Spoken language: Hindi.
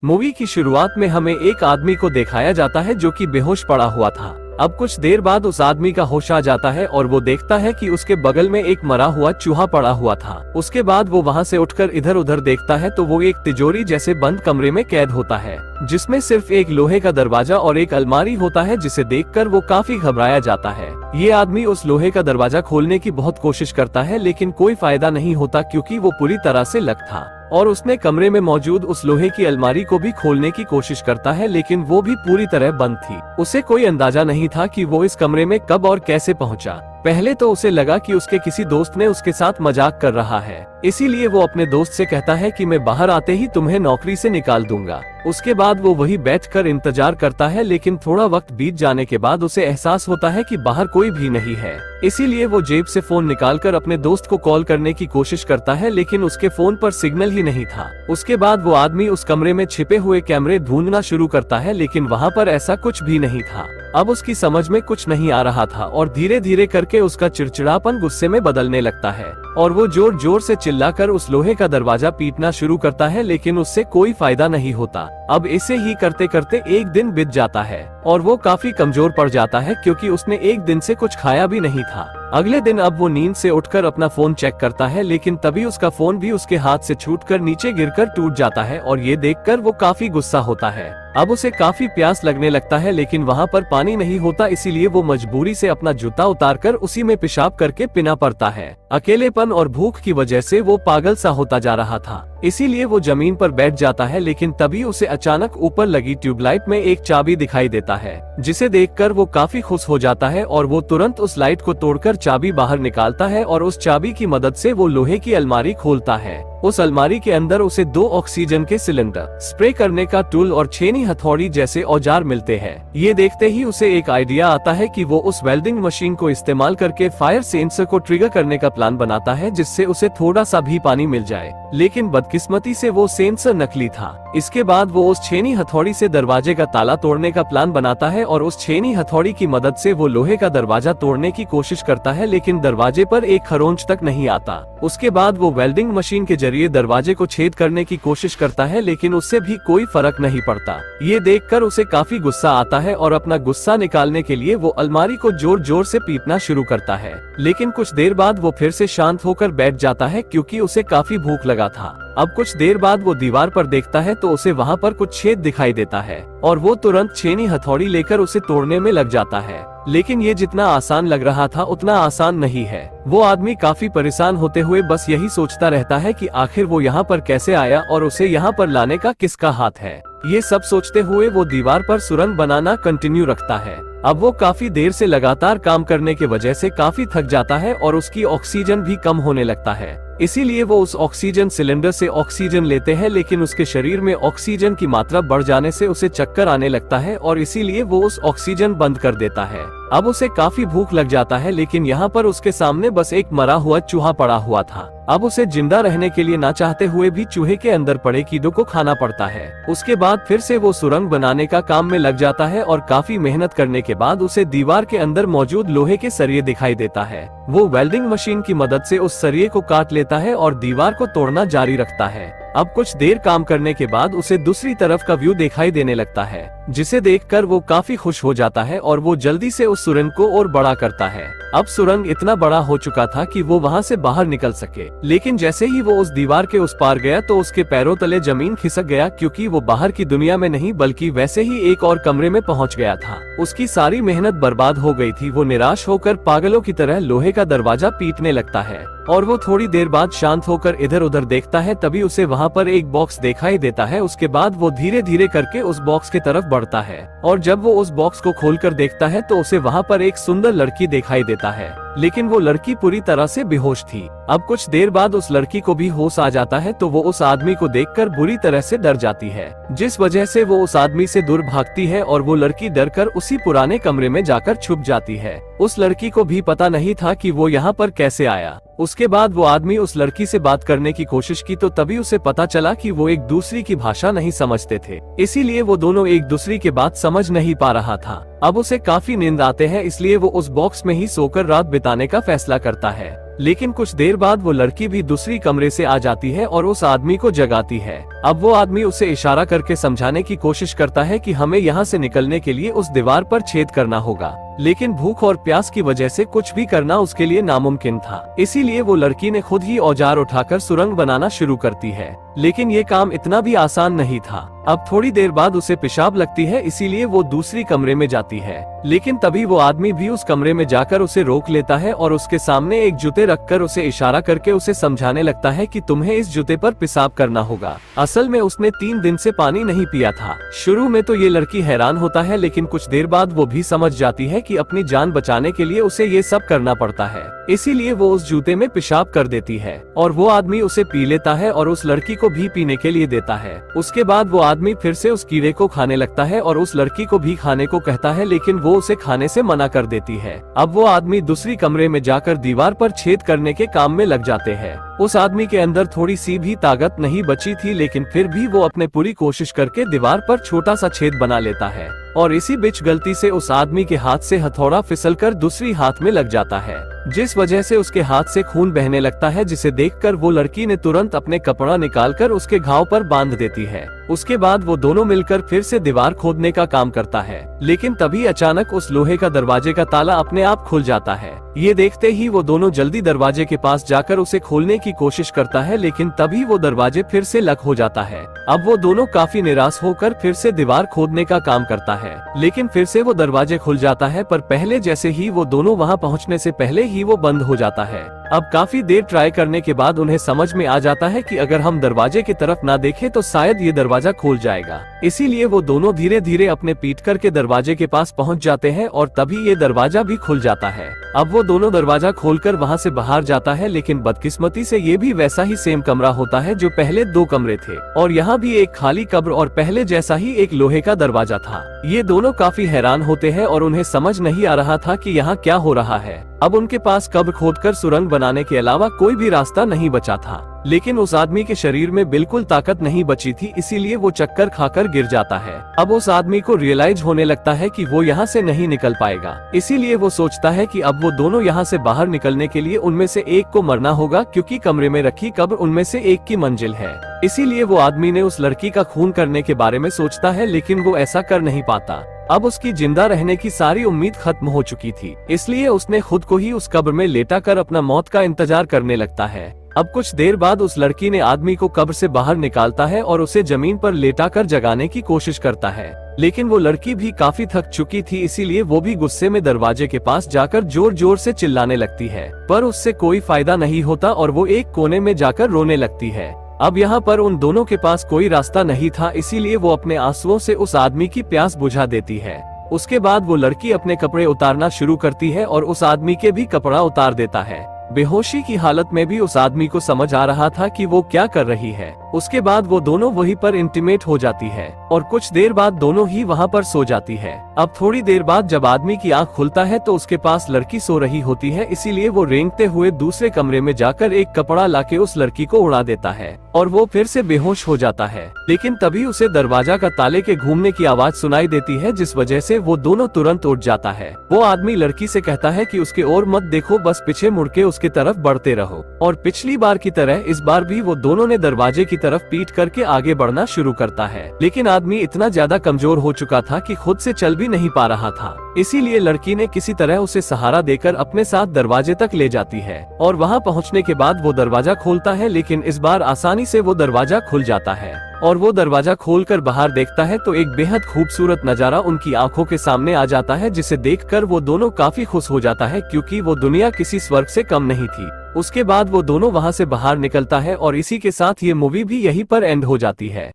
मूवी की शुरुआत में हमें एक आदमी को दिखाया जाता है जो कि बेहोश पड़ा हुआ था। अब कुछ देर बाद उस आदमी का होश आ जाता है और वो देखता है कि उसके बगल में एक मरा हुआ चूहा पड़ा हुआ था। उसके बाद वो वहाँ से उठकर इधर उधर देखता है तो वो एक तिजोरी जैसे बंद कमरे में कैद होता है, जिसमें सिर्फ एक लोहे का दरवाजा और एक अलमारी होता है, जिसे देखकर वो काफी घबराया जाता है। ये आदमी उस लोहे का दरवाजा खोलने की बहुत कोशिश करता है, लेकिन कोई फायदा नहीं होता क्योंकि वो पूरी तरह से लक था। और उसने कमरे में मौजूद उस लोहे की अलमारी को भी खोलने की कोशिश करता है, लेकिन वो भी पूरी तरह बंद थी। उसे कोई अंदाजा नहीं था कि वो इस कमरे में कब और कैसे पहुंचा। पहले तो उसे लगा कि उसके किसी दोस्त ने उसके साथ मजाक कर रहा है, इसीलिए वो अपने दोस्त से कहता है कि मैं बाहर आते ही तुम्हें नौकरी से निकाल दूंगा। उसके बाद वो वही बैठकर इंतजार करता है, लेकिन थोड़ा वक्त बीत जाने के बाद उसे एहसास होता है कि बाहर कोई भी नहीं है। इसीलिए वो जेब से फोन निकालकर अपने दोस्त को कॉल करने की कोशिश करता है, लेकिन उसके फोन पर सिग्नल ही नहीं था। उसके बाद वो आदमी उस कमरे में छिपे हुए कैमरे ढूंढना शुरू करता है, लेकिन वहाँ पर ऐसा कुछ भी नहीं था। अब उसकी समझ में कुछ नहीं आ रहा था और धीरे धीरे करके उसका चिड़चिड़ापन गुस्से में बदलने लगता है और वो जोर जोर से चिल्लाकर उस लोहे का दरवाजा पीटना शुरू करता है, लेकिन उससे कोई फायदा नहीं होता। अब इसे ही करते करते एक दिन बीत जाता है और वो काफी कमजोर पड़ जाता है क्योंकि उसने एक दिन से कुछ खाया भी नहीं था। अगले दिन अब वो नींद से उठकर अपना फोन चेक करता है, लेकिन तभी उसका फोन भी उसके हाथ से छूटकर नीचे गिरकर टूट जाता है और ये देखकर वो काफी गुस्सा होता है। अब उसे काफी प्यास लगने लगता है, लेकिन वहाँ पर पानी नहीं होता, इसीलिए वो मजबूरी से अपना जूता उतारकर उसी में पेशाब करके पीना पड़ता है। अकेलेपन और भूख की वजह से वो पागल सा होता जा रहा था, इसीलिए वो जमीन पर बैठ जाता है, लेकिन तभी उसे अचानक ऊपर लगी ट्यूबलाइट में एक चाबी दिखाई देता है, जिसे देखकर वो काफी खुश हो जाता है और वो तुरंत उस लाइट को तोड़कर चाबी बाहर निकालता है और उस चाबी की मदद से वो लोहे की अलमारी खोलता है। उस अलमारी के अंदर उसे 2 ऑक्सीजन के सिलेंडर, स्प्रे करने का टूल और छेनी हथौड़ी जैसे औजार मिलते हैं। ये देखते ही उसे एक आइडिया आता है कि वो उस वेल्डिंग मशीन को इस्तेमाल करके फायर सेंसर को ट्रिगर करने का प्लान बनाता है, जिससे उसे थोड़ा सा भी पानी मिल जाए, लेकिन बदकिस्मती से वो सेंसर नकली था। इसके बाद वो उस छेनी हथौड़ी से दरवाजे का ताला तोड़ने का प्लान बनाता है और उस छेनी हथौड़ी की मदद से वो लोहे का दरवाजा तोड़ने की कोशिश करता है, लेकिन दरवाजे पर एक खरोंच तक नहीं आता। उसके बाद वो वेल्डिंग मशीन के जरिए दरवाजे को छेद करने की कोशिश करता है, लेकिन उससे भी कोई फर्क नहीं पड़ता। ये देखकर उसे काफी गुस्सा आता है और अपना गुस्सा निकालने के लिए वो अलमारी को जोर जोर से पीटना शुरू करता है, लेकिन कुछ देर बाद वो फिर से शांत होकर बैठ जाता है क्योंकि उसे काफी भूख लगा था। अब कुछ देर बाद वो दीवार पर देखता है तो उसे वहाँ पर कुछ छेद दिखाई देता है और वो तुरंत छेनी हथौड़ी लेकर उसे तोड़ने में लग जाता है, लेकिन ये जितना आसान लग रहा था उतना आसान नहीं है। वो आदमी काफी परेशान होते हुए बस यही सोचता रहता है कि आखिर वो यहाँ पर कैसे आया और उसे यहाँ पर लाने का किसका हाथ है। ये सब सोचते हुए वो दीवार पर सुरंग बनाना कंटिन्यू रखता है। अब वो काफी देर से लगातार काम करने के वजह से काफी थक जाता है और उसकी ऑक्सीजन भी कम होने लगता है, इसीलिए वो उस ऑक्सीजन सिलेंडर से ऑक्सीजन लेते हैं, लेकिन उसके शरीर में ऑक्सीजन की मात्रा बढ़ जाने से उसे चक्कर आने लगता है और इसीलिए वो उस ऑक्सीजन बंद कर देता है। अब उसे काफी भूख लग जाता है, लेकिन यहाँ पर उसके सामने बस एक मरा हुआ चूहा पड़ा हुआ था। अब उसे जिंदा रहने के लिए ना चाहते हुए भी चूहे के अंदर पड़े कीड़ों को खाना पड़ता है। उसके बाद फिर से वो सुरंग बनाने का काम में लग जाता है और काफी मेहनत करने के बाद उसे दीवार के अंदर मौजूद लोहे के सरिये दिखाई देता है। वो वेल्डिंग मशीन की मदद से उस सरिये को काट लेता है और दीवार को तोड़ना जारी रखता है। अब कुछ देर काम करने के बाद उसे दूसरी तरफ का व्यू दिखाई देने लगता है, जिसे देखकर वो काफी खुश हो जाता है और वो जल्दी से उस सुरंग को और बड़ा करता है। अब सुरंग इतना बड़ा हो चुका था कि वो वहाँ से बाहर निकल सके, लेकिन जैसे ही वो उस दीवार के उस पार गया तो उसके पैरों तले जमीन खिसक गया क्योंकि वो बाहर की दुनिया में नहीं बल्कि वैसे ही एक और कमरे में पहुँच गया था। उसकी सारी मेहनत बर्बाद हो गई थी। वो निराश होकर पागलों की तरह लोहे का दरवाजा पीटने लगता है और वो थोड़ी देर बाद शांत होकर इधर उधर देखता है, तभी उसे वहाँ पर एक बॉक्स दिखाई देता है। उसके बाद वो धीरे धीरे करके उस बॉक्स की तरफ बढ़ता है और जब वो उस बॉक्स को खोलकर देखता है तो उसे वहाँ पर एक सुंदर लड़की दिखाई देता है, लेकिन वो लड़की पूरी तरह से बेहोश थी। अब कुछ देर बाद उस लड़की को भी होश आ जाता है तो वो उस आदमी को देखकर बुरी तरह से डर जाती है, जिस वजह से वो उस आदमी से दूर भागती है और वो लड़की डरकर उसी पुराने कमरे में जाकर छुप जाती है। उस लड़की को भी पता नहीं था कि वो यहाँ पर कैसे आया। उसके बाद वो आदमी उस लड़की से बात करने की कोशिश की तो तभी उसे पता चला कि वो एक दूसरी की भाषा नहीं समझते थे, इसीलिए वो दोनों एक दूसरी की बात समझ नहीं पा रहा था। अब उसे काफी नींद आते हैं, इसलिए वो उस बॉक्स में ही सोकर रात बिताने का फैसला करता है। लेकिन कुछ देर बाद वो लड़की भी दूसरी कमरे से आ जाती है और उस आदमी को जगाती है। अब वो आदमी उसे इशारा करके समझाने की कोशिश करता है कि हमें यहाँ से निकलने के लिए उस दीवार पर छेद करना होगा, लेकिन भूख और प्यास की वजह से कुछ भी करना उसके लिए नामुमकिन था। इसीलिए वो लड़की ने खुद ही औजार उठाकर सुरंग बनाना शुरू करती है, लेकिन ये काम इतना भी आसान नहीं था। अब थोड़ी देर बाद उसे पेशाब लगती है, इसीलिए वो दूसरी कमरे में जाती है, लेकिन तभी वो आदमी भी उस कमरे में जाकर उसे रोक लेता है और उसके सामने एक जूते रखकर उसे इशारा करके उसे समझाने लगता है कि तुम्हें इस जूते पर पेशाब करना होगा। असल में उसने 3 दिन से पानी नहीं पिया था। शुरू में तो ये लड़की हैरान होता है, लेकिन कुछ देर बाद वो भी समझ जाती है कि अपनी जान बचाने के लिए उसे ये सब करना पड़ता है। इसीलिए वो उस जूते में पेशाब कर देती है और वो आदमी उसे पी लेता है और उस लड़की को भी पीने के लिए देता है। उसके बाद वो आदमी फिर से उस कीड़े को खाने लगता है और उस लड़की को भी खाने को कहता है, लेकिन वो उसे खाने से मना कर देती है। अब वो आदमी दूसरी कमरे में जाकर दीवार पर छेद करने के काम में लग जाते हैं। उस आदमी के अंदर थोड़ी सी भी ताकत नहीं बची थी, लेकिन फिर भी वो अपने पूरी कोशिश करके दीवार पर छोटा सा छेद बना लेता है और इसी बीच गलती से उस आदमी के हाथ से हथौड़ा फिसलकर दूसरी हाथ में लग जाता है, जिस वजह से उसके हाथ से खून बहने लगता है, जिसे देखकर वो लड़की ने तुरंत अपने कपड़ा निकालकर उसके घाव पर बांध देती है। उसके बाद वो दोनों मिलकर फिर से दीवार खोदने का काम करता है, लेकिन तभी अचानक उस लोहे का दरवाजे का ताला अपने आप खुल जाता है। ये देखते ही वो दोनों जल्दी दरवाजे के पास जाकर उसे खोलने की कोशिश करता है, लेकिन तभी वो दरवाजे फिर से लॉक हो जाता है। अब वो दोनों काफी निराश होकर फिर से दीवार खोदने का काम करता है, लेकिन फिर से वो दरवाजे खुल जाता है, पर पहले जैसे ही वो दोनों वहाँ पहुँचने से पहले ही वो बंद हो जाता है। अब काफी देर ट्राई करने के बाद उन्हें समझ में आ जाता है कि अगर हम दरवाजे की तरफ ना देखें तो शायद ये दरवाजा खुल जाएगा। इसीलिए वो दोनों धीरे धीरे अपने पीठ करके दरवाजे के पास पहुंच जाते हैं और तभी ये दरवाजा भी खुल जाता है। अब वो दोनों दरवाजा खोलकर वहां से बाहर जाता है, लेकिन बदकिस्मती से ये भी वैसा ही सेम कमरा होता है जो पहले 2 कमरे थे, और यहाँ भी एक खाली कब्र और पहले जैसा ही एक लोहे का दरवाजा था। ये दोनों काफी हैरान होते हैं और उन्हें समझ नहीं आ रहा था कि यहाँ क्या हो रहा है। अब उनके पास कब्र खोदकर सुरंग बनाने के अलावा कोई भी रास्ता नहीं बचा था, लेकिन उस आदमी के शरीर में बिल्कुल ताकत नहीं बची थी, इसीलिए वो चक्कर खाकर गिर जाता है। अब उस आदमी को रियलाइज होने लगता है कि वो यहाँ से नहीं निकल पाएगा, इसीलिए वो सोचता है कि अब वो दोनों यहाँ से बाहर निकलने के लिए उनमें से एक को मरना होगा, क्योंकि कमरे में रखी कब्र उनमें से एक की मंजिल है। इसीलिए वो आदमी ने उस लड़की का खून करने के बारे में सोचता है, लेकिन वो ऐसा कर नहीं पाता। अब उसकी जिंदा रहने की सारी उम्मीद खत्म हो चुकी थी, इसलिए उसने खुद को ही उस कब्र में लेटा कर अपना मौत का इंतजार करने लगता है। अब कुछ देर बाद उस लड़की ने आदमी को कब्र से बाहर निकालता है और उसे जमीन पर लेटाकर जगाने की कोशिश करता है, लेकिन वो लड़की भी काफी थक चुकी थी, इसीलिए वो भी गुस्से में दरवाजे के पास जाकर जोर जोर से चिल्लाने लगती है, पर उससे कोई फायदा नहीं होता और वो एक कोने में जाकर रोने लगती है। अब यहाँ पर उन दोनों के पास कोई रास्ता नहीं था, इसीलिए वो अपने आंसुओं से उस आदमी की प्यास बुझा देती है। उसके बाद वो लड़की अपने कपड़े उतारना शुरू करती है और उस आदमी के भी कपड़ा उतार देता है। बेहोशी की हालत में भी उस आदमी को समझ आ रहा था कि वो क्या कर रही है। उसके बाद वो दोनों वहीं पर इंटीमेट हो जाती है और कुछ देर बाद दोनों ही वहाँ पर सो जाती है। अब थोड़ी देर बाद जब आदमी की आंख खुलता है तो उसके पास लड़की सो रही होती है, इसीलिए वो रेंगते हुए दूसरे कमरे में जाकर एक कपड़ा लाके उस लड़की को उड़ा देता है और वो फिर से बेहोश हो जाता है। लेकिन तभी उसे दरवाजा का ताले के घूमने की आवाज सुनाई देती है, जिस वजह से वो दोनों तुरंत उठ जाता है। वो आदमी लड़की से कहता है कि उसके ओर मत देखो, बस पीछे मुड़ के उसके तरफ बढ़ते रहो। और पिछली बार की तरह इस बार भी वो दोनों ने दरवाजे की तरफ पीठ करके आगे बढ़ना शुरू करता है, लेकिन आदमी इतना ज्यादा कमजोर हो चुका था कि खुद से चल भी नहीं पा रहा था। इसीलिए लड़की ने किसी तरह उसे सहारा देकर अपने साथ दरवाजे तक ले जाती है और वहाँ पहुँचने के बाद वो दरवाजा खोलता है, लेकिन इस बार आसानी से वो दरवाजा खुल जाता है और वो दरवाजा खोलकर बाहर देखता है तो एक बेहद खूबसूरत नजारा उनकी आंखों के सामने आ जाता है, जिसे देखकर वो दोनों काफी खुश हो जाता है, क्योंकि वो दुनिया किसी स्वर्ग से कम नहीं थी। उसके बाद वो दोनों वहाँ से बाहर निकलता है और इसी के साथ ये मूवी भी यहीं पर एंड हो जाती है।